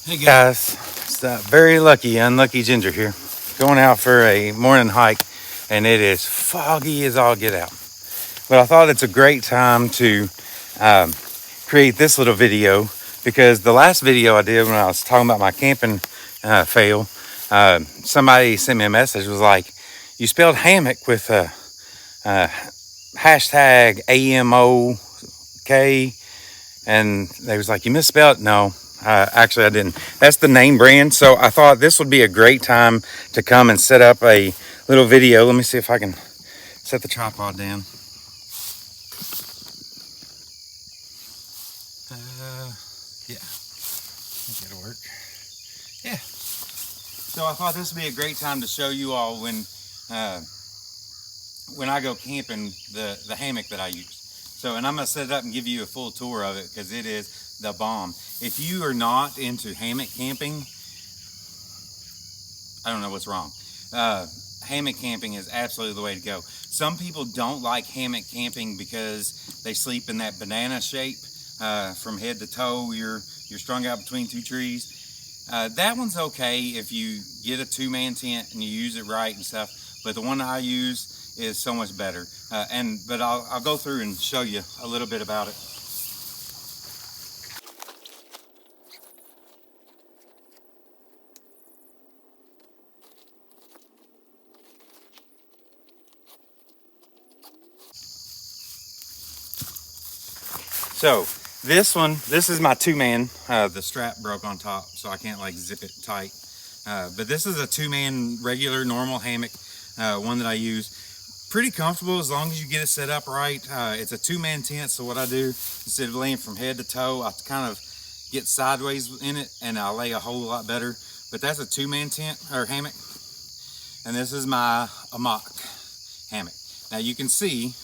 Hey guys, it's very lucky, unlucky Ginger here, going out for a morning hike, and it is foggy as all get out. But I thought it's a great time to um, create this little video because the last video I did when I was talking about my camping fail, somebody sent me a message, was like, you spelled hammock with hashtag AMOK, and they was like, you misspelled. No, actually I didn't. That's the name brand. So I thought this would be a great time to come and set up a little video. Let me see if I can set the tripod down. Yeah, I think it'll work. Yeah. So I thought this would be a great time to show you all when I go camping, the hammock that I use. So, and I'm gonna set it up and give you a full tour of it because it is the bomb. If you are not into hammock camping, I don't know what's wrong. Hammock camping is absolutely the way to go. Some people don't like hammock camping because they sleep in that banana shape from head to toe. You're strung out between two trees. That one's okay if you get a two-man tent and you use it right and stuff. But the one I use is so much better. But I'll go through and show you a little bit about it. So this is my two-man. The strap broke on top, so I can't like zip it tight. But this is a two-man regular normal hammock, one that I use. Pretty comfortable as long as you get it set up right. It's a two-man tent, so what I do, instead of laying from head to toe, I kind of get sideways in it and I lay a whole lot better. But that's a two-man tent or hammock. And this is my Amok hammock. Now you can see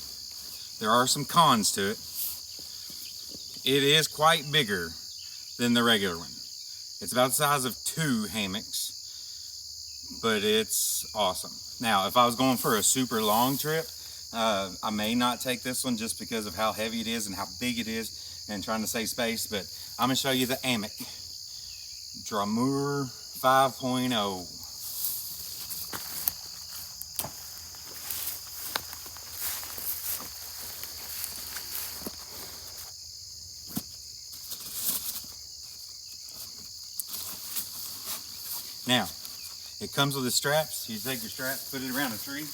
there are some cons to it. It is quite bigger than the regular one. It's about the size of two hammocks, but it's awesome. Now, if I was going for a super long trip, I may not take this one just because of how heavy it is and how big it is and trying to save space, but I'm gonna show you the Amok Dramur 5.0. Now, it comes with the straps. You take your straps, put it around a tree.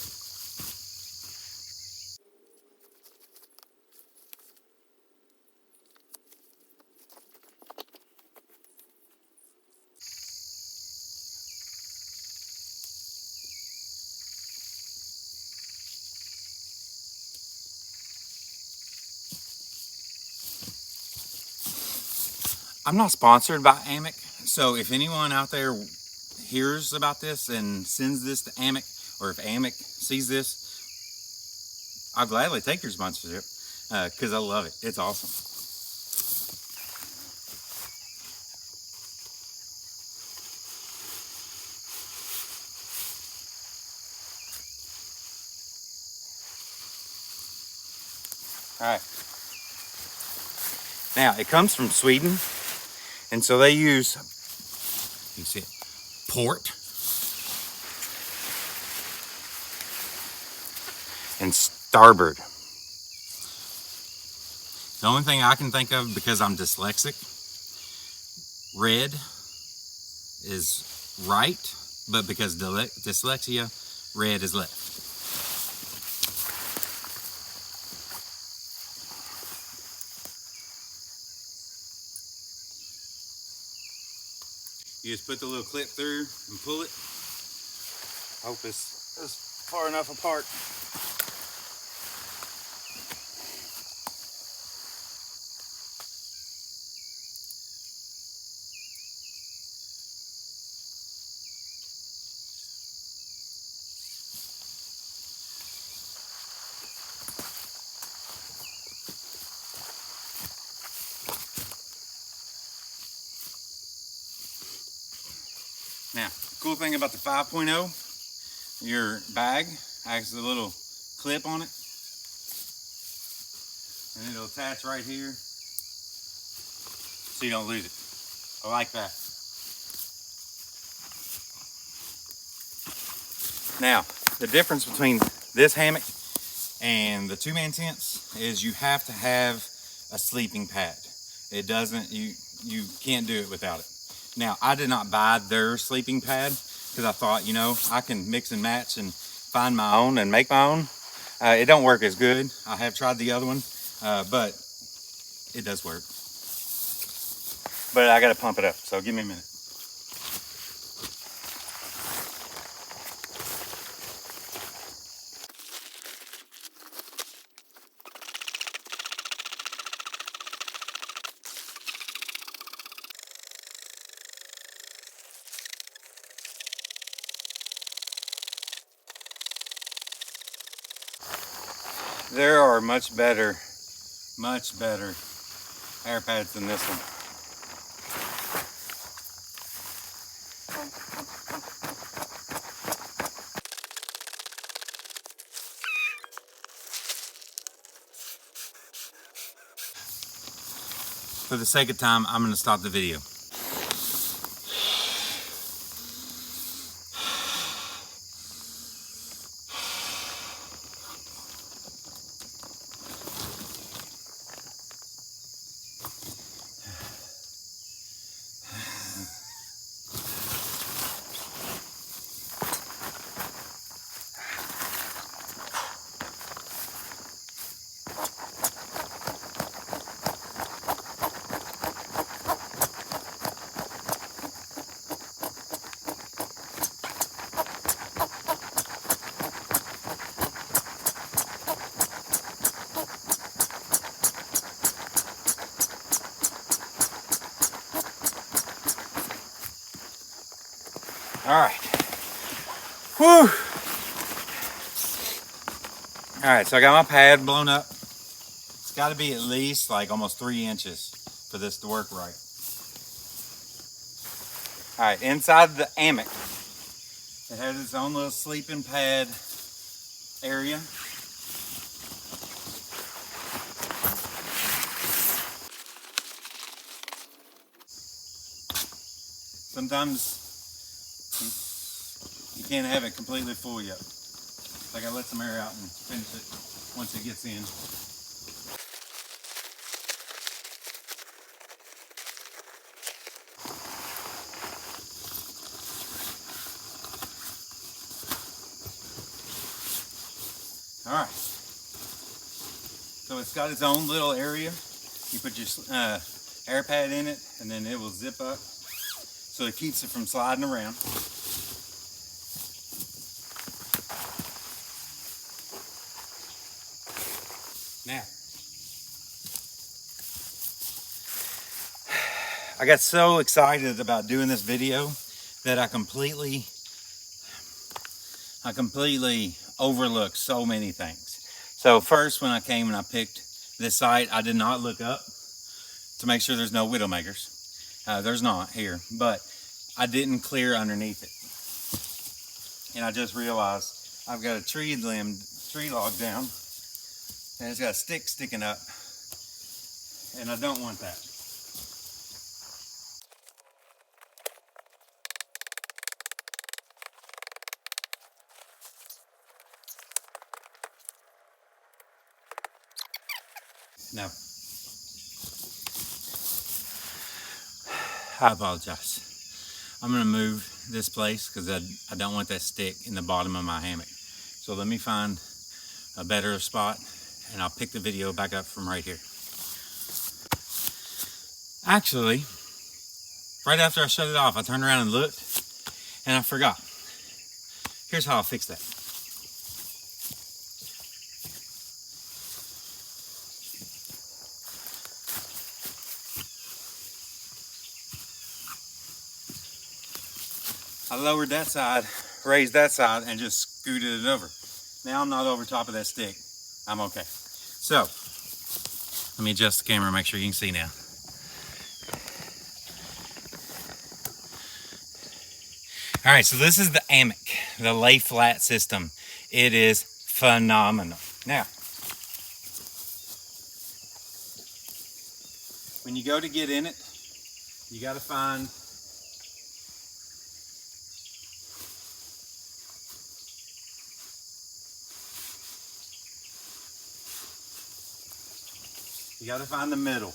I'm not sponsored by Amok, so if anyone out there hears about this and sends this to Amok, or if Amok sees this, I'll gladly take your sponsorship because I love it. It's awesome. All right. Now, it comes from Sweden, and so they use, you see it, port and starboard. The only thing I can think of, because I'm dyslexic, red is right, but because dyslexia, red is left. You just put the little clip through and pull it. Hope it's far enough apart. Now, cool thing about the 5.0, your bag has a little clip on it, and it'll attach right here so you don't lose it. I like that. Now, the difference between this hammock and the two-man tents is you have to have a sleeping pad. It doesn't, you can't do it without it. Now, I did not buy their sleeping pad because I thought, you know, I can mix and match and find my own and make my own. It don't work as good. I have tried the other one, but it does work. But I gotta pump it up, so give me a minute. There are much better air pads than this one. For the sake of time, I'm going to stop the video. All right. Whew. All right, so I got my pad blown up. It's got to be at least like almost 3 inches for this to work right. All right, inside the Amok, it has its own little sleeping pad area. Sometimes you can't have it completely full yet. So I gotta let some air out and finish it once it gets in. All right. So it's got its own little area. You put your air pad in it, and then it will zip up, so it keeps it from sliding around. Now, I got so excited about doing this video that I completely overlooked so many things. So first, when I came and I picked this site, I did not look up to make sure there's no widowmakers. There's not here, but I didn't clear underneath it. And I just realized I've got a tree log down, and it's got a stick sticking up, and I don't want that. No. I apologize. I'm gonna move this place because I don't want that stick in the bottom of my hammock. So let me find a better spot and I'll pick the video back up from right here. Actually, right after I shut it off, I turned around and looked and I forgot. Here's how I'll fix that. I lowered that side, raised that side, and just scooted it over. Now I'm not over top of that stick. I'm okay. So, let me adjust the camera, make sure you can see now. All right, so this is the Amok, the lay flat system. It is phenomenal. Now, when you go to get in it, you got to find You gotta find the middle.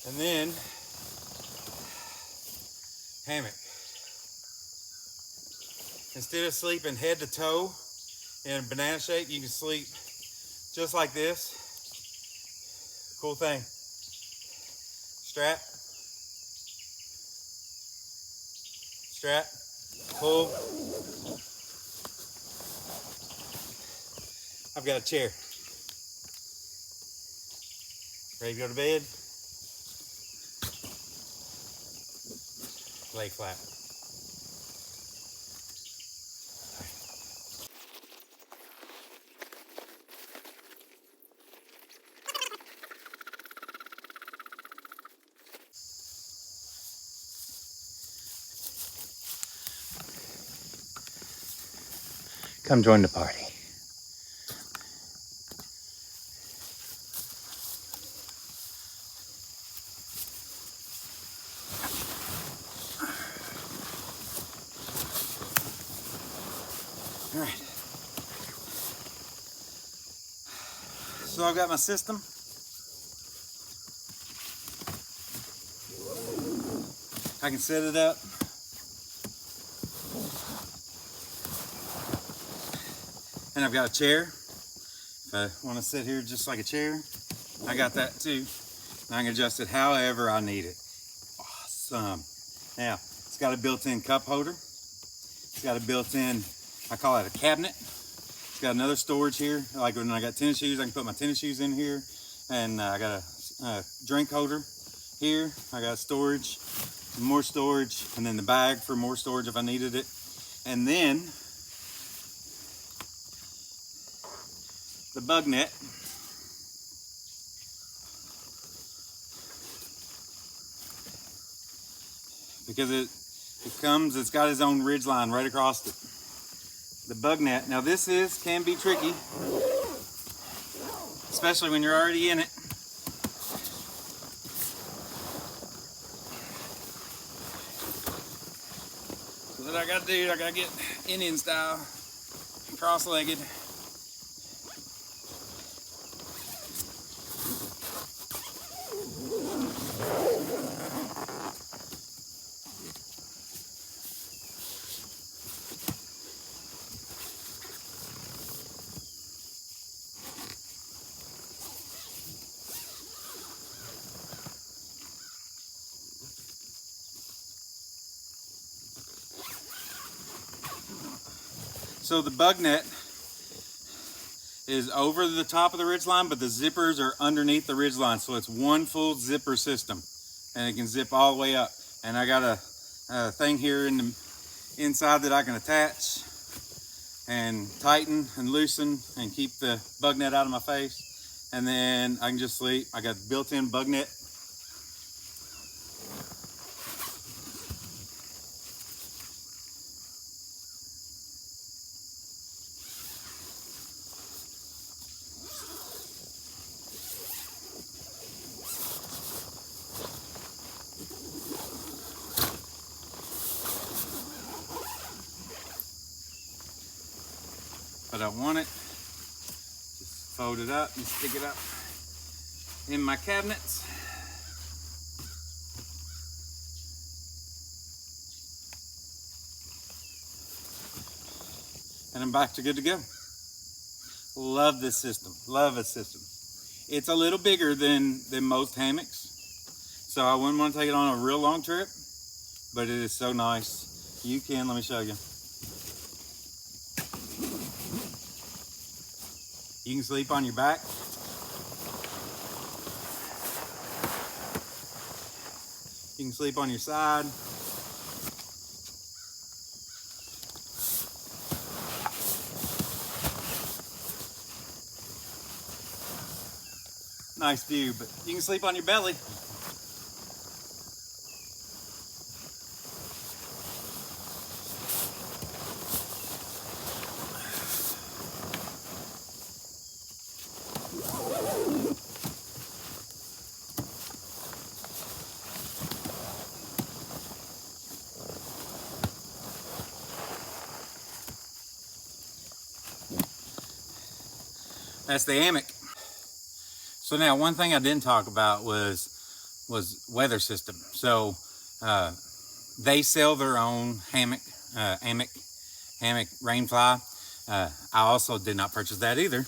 And then, hammock. Instead of sleeping head to toe in banana shape, you can sleep just like this. Cool thing. Strap, pull. I've got a chair. Ready to go to bed? Lay flat. Come join the party. All right. So I've got my system. I can set it up. And I've got a chair. If I want to sit here just like a chair, I got that too. And I can adjust it however I need it. Awesome. Now, it's got a built-in cup holder. It's got a built-in, I call it a cabinet. It's got another storage here. Like when I got tennis shoes, I can put my tennis shoes in here. And I got a drink holder here. I got storage, some more storage, and then the bag for more storage if I needed it. And then the bug net. Because it's got its own ridge line right across it. The bug net. Now this can be tricky, especially when you're already in it. So what I gotta do, I gotta get Indian style, cross-legged. So the bug net is over the top of the ridge line, but the zippers are underneath the ridge line. So it's one full zipper system and it can zip all the way up. And I got a thing here in the inside that I can attach and tighten and loosen and keep the bug net out of my face. And then I can just sleep. I got built-in bug net. But I want it, just fold it up and stick it up in my cabinets. And I'm back to good to go. Love this system, love this system. It's a little bigger than most hammocks, so I wouldn't want to take it on a real long trip, but it is so nice. You can, let me show you. You can sleep on your back. You can sleep on your side. nice view, but you can sleep on your belly. That's the Amok. So now one thing I didn't talk about was weather system. So they sell their own hammock, Amok rainfly. I also did not purchase that either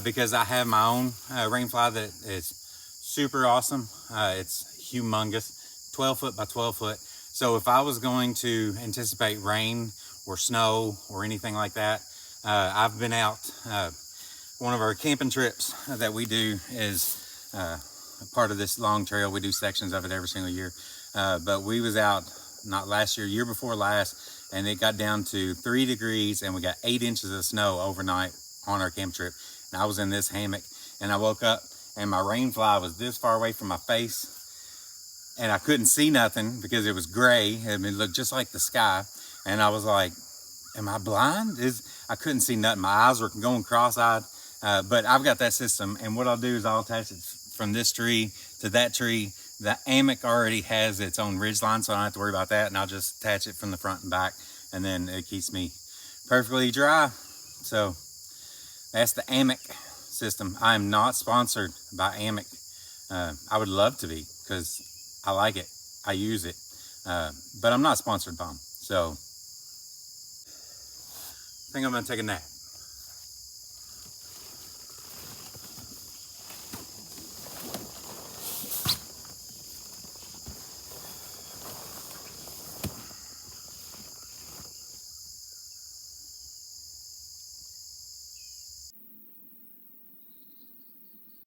because I have my own rainfly that is super awesome. It's humongous, 12 foot by 12 foot. So if I was going to anticipate rain or snow or anything like that, I've been out. One of our camping trips that we do is part of this long trail. We do sections of it every single year. But we was out not last year, year before last, and it got down to 3 degrees and we got 8 inches of snow overnight on our camp trip. And I was in this hammock and I woke up and my rain fly was this far away from my face and I couldn't see nothing because it was gray. I mean, it looked just like the sky. And I was like, am I blind? I couldn't see nothing. My eyes were going cross-eyed. But I've got that system, and what I'll do is I'll attach it from this tree to that tree. The Amok already has its own ridge line, so I don't have to worry about that, and I'll just attach it from the front and back, and then it keeps me perfectly dry. So that's the Amok system. I am not sponsored by Amok. I would love to be because I like it. I use it, but I'm not sponsored by them. So I think I'm gonna take a nap.